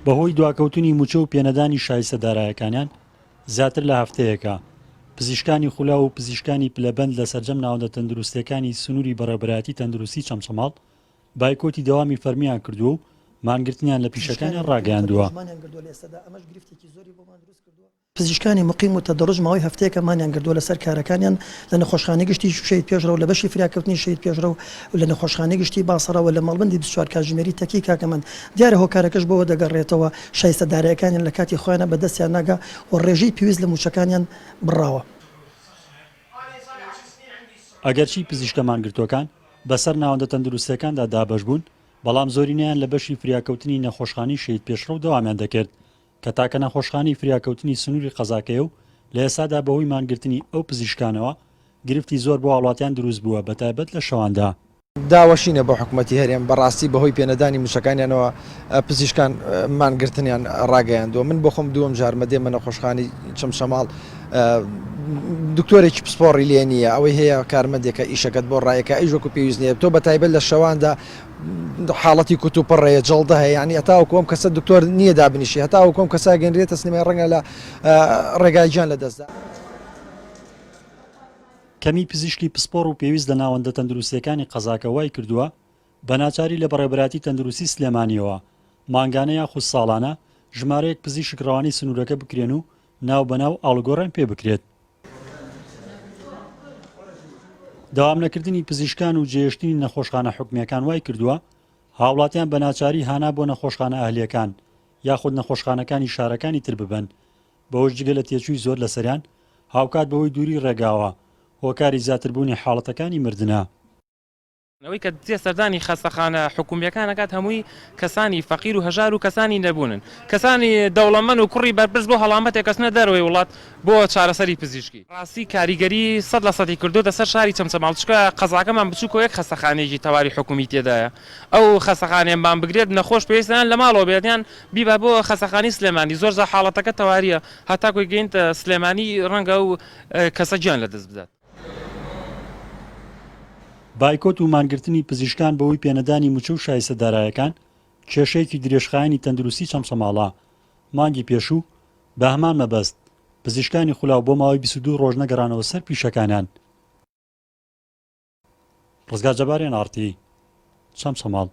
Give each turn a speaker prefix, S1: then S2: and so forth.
S1: بەهۆی دواکەوتنی موچە و پێنەدانی شایستەدارایەکانیان زیاتر لە هەفتەیەکە پزیشکانی خولا و پزیشکانی پلەبەند لە سەرجەم ناوەندە تەندروستیەکانی سنووری بەڕێوەبەرایەتی تەندروستی چەمچەماڵ بایکۆتی دەوامی فەرمیان کردووە و مانگرتنیان لە پیشەکانی ڕاگەیاندووە.
S2: پزیشکانی مقیم و تەدەڕژ ماوەی هەفتەیەکەمانیان کردووە لەسەر کارەکانیان لە نەخۆشخانەی گشتی شەید پێشڕەو لە بەشی فراکەوتنی شەید پێشڕەو و لە نەخۆشخانەی گشتی باسەڕەوە لە مەڵبەندی 24 کاتژمێری تەکی کاکەمەند دیارە هۆکارەکەش بەوە دەگەڕێتەوە شایستەدارایەکانیان لە کاتی خۆیانە بەدەستیان ناگا و ڕێژەی پێویست لە موچەکانیان بڕاوە.
S1: ئەگەرچی پزیشکە مانگرتوەکان بەسەر ناوەندە تەندروستیەکاندا دابەش بوون بەڵام زۆرینەیان لە بەشی فراکەوتنی نەخۆشخانەی شەید پێشڕەو دەوامیان دەکرد کە تاکە نەخۆشخانەی فراکەوتنی سنووری قەزاکەیە و لە ئێسادا بەهۆی مانگرتنی ئەو پزیشکانەوە گرفتی زۆر بۆ وڵاتیان دروست بووە بەتایبەت لە شەواندا.
S3: داوەشینە بۆ حکوومەتی هەرێم بەڕاستی بەهۆی پێنەدانی موچەکانیانەوە پزیشکان مانگرتنیان ڕاگەیاندووە. من بۆ خۆم دووەم جار مەدێمە نەخۆشخانەی چەمشەماڵ دکتۆرێکی پسپۆڕی لێ نییە ئەوەی هەیە کارمەندێکە ئیشەکەت بۆ ڕایەکە ئەی ژۆکو پێویست نیە تۆ بەتایبەت لە شەواندا حاڵەتی کوتوپڕەیە جەڵدە هەیە ینی هەتاوە کۆم کەسە دکتۆر نییە دابنیشی هەتاوە کۆم کەسا گەنرێتە سنیمای ڕەنگە لە ڕێگای گیان لە دەستدا.
S1: کەمی پزیشکی پسپۆڕ و پێویست لە ناوەندە تەندروستیەکانی قەزاکە وای کردووە بە ناچاری لە بەڕێوەبەراتی تەندروستی سلێمانیەوە مانگانە یاخود ساڵانە ژمارەیەک پزیشک ڕەوانی سنوورەکە بکرێن و ناو بەناو ئاڵگۆڕیان پێ بکرێت. داوام نەکردنی پزیشکان و جێهێشتنی نەخۆشخانە حکومیەکان وای کردووە هاوڵاتیان بە ناچاری هانا بۆ نەخۆشخانە ئەهلیەکان یاخود نەخۆشخانەکانی شارەکانی تر ببن بەوەش جگە لە تێچووی زۆر لەسەریان هاوکات بەوەی دووری ڕێگاوە هۆکاری زیاتربوونی حاڵەتەکانی مردنە.
S4: ئەوەی کە دێ سەردانی خەستەخانە حکومیەکانەکات هەمووی کەسانی فەقیر و هەژار و کەسانی نەبوونن کەسانی دەوڵەمەند و کوڕی بەرپرس بۆ هەڵامەتێک کەسنە دەرەوەی وڵات بۆ چارەسەری پزیشکی ڕاستی کاریگەری 100% کردو دەسەر شاری چەمچەماڵ چکە قەزاکەمان بچووکۆ یەک خەستەخانەیەکی تەواوی حکومی تێدایە ئەو خەستەخانەیان بگرێت نەخۆش پێویستیان لە ماڵەوە بێتیان بیبا بۆ خەستەخانەی سلێمانی زۆر زە حاڵەتەکە تەواریە هەتاکۆی گەینتە سلێمانی ڕەنگە و کەسە گیان لەدەست بدات.
S1: بایکۆت و مانگرتنی پزیشکان بەوەی پێنەدانی موچە و شایستەدارایەکان کێشەیەکی درێژخایەنی تەندروستی چەمچەماڵە مانگی پێشوو بە هەمان مەبەست پزیشکانی خولاو بۆ ماوەی 22 ڕۆژ نەگەڕانەوە سەر پیشەکانیان. ڕزگار جەبارێن ئارتی چەمچەماڵ.